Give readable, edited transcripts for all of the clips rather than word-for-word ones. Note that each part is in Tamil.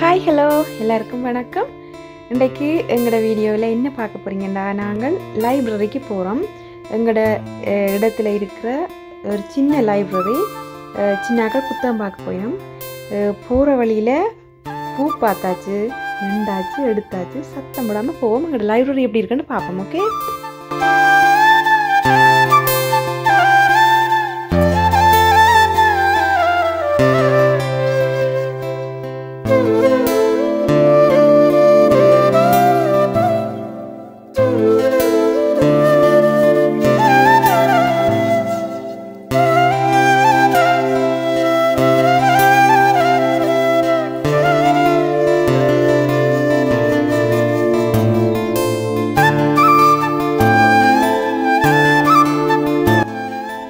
ஹாய் ஹலோ எல்லாருக்கும் வணக்கம். இன்றைக்கு எங்களோட வீடியோவில் என்ன பார்க்க போகிறீங்கன்னா, நாங்கள் லைப்ரரிக்கு போகிறோம். எங்களோட இடத்துல இருக்கிற ஒரு சின்ன லைப்ரரி. சின்னாக்கள் புத்தகம் பார்க்க போயிடும். போகிற வழியில் பூ பார்த்தாச்சு, நின்றாச்சு, எடுத்தாச்சு, சத்தம் போடாமல் போவோம். எங்களோட லைப்ரரி எப்படி இருக்குன்னு பார்ப்போம். ஓகே,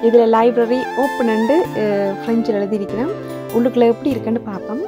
இதில் லைப்ரரி ஓப்பன் அண்டு ஃப்ரெஞ்சில் எழுதியிருக்கிறேன். உள்ளுக்குள்ளே எப்படி இருக்குன்னு பார்ப்போம்.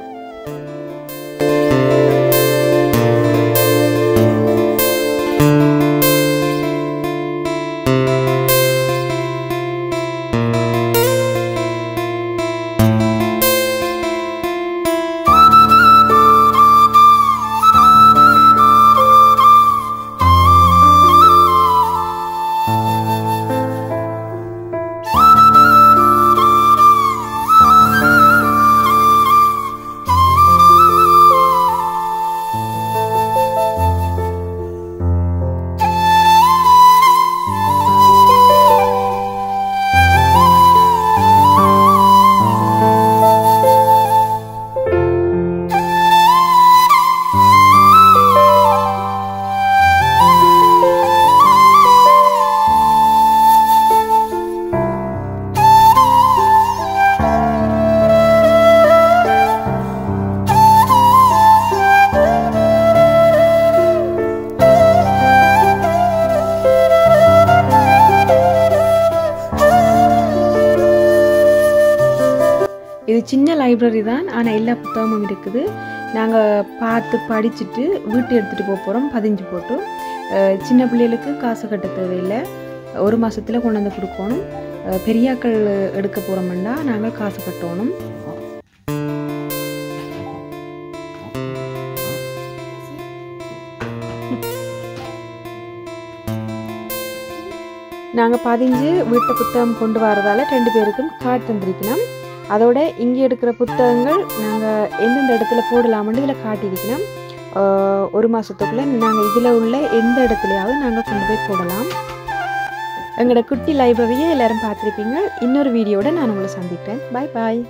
இது சின்ன லைப்ரரி தான், ஆனால் எல்லா புத்தகமும் இருக்குது. நாங்கள் பார்த்து படிச்சுட்டு வீட்டு எடுத்துகிட்டு போகிறோம். 15 போட்டு சின்ன பிள்ளைகளுக்கு காசு கட்ட தேவையில்லை. 1 மாதத்தில் கொண்டு வந்து கொடுக்கணும். பெரியாக்கள் எடுக்க போகிறோம்னா நாங்கள் காசு கட்டணும். நாங்கள் 15 வீட்டு புத்தகம் கொண்டு வரதால் 2 பேருக்கும் கார்டு தந்திருக்கணும். அதோட இங்கே எடுக்கிற புத்தகங்கள் நாங்கள் எந்தெந்த இடத்துல போடலாம்னு இதில் காட்டியிருக்கணும். 1 மாதத்துக்குள்ளே நாங்கள் இதில் உள்ள எந்த இடத்துலையாவது நாங்கள் கொண்டு போய் போடலாம். எங்களோட குட்டி லைப்ரரியை எல்லோரும் பார்த்துருப்பீங்க. இன்னொரு வீடியோட நான் உங்களை சந்திக்கிறேன். பாய் பாய்.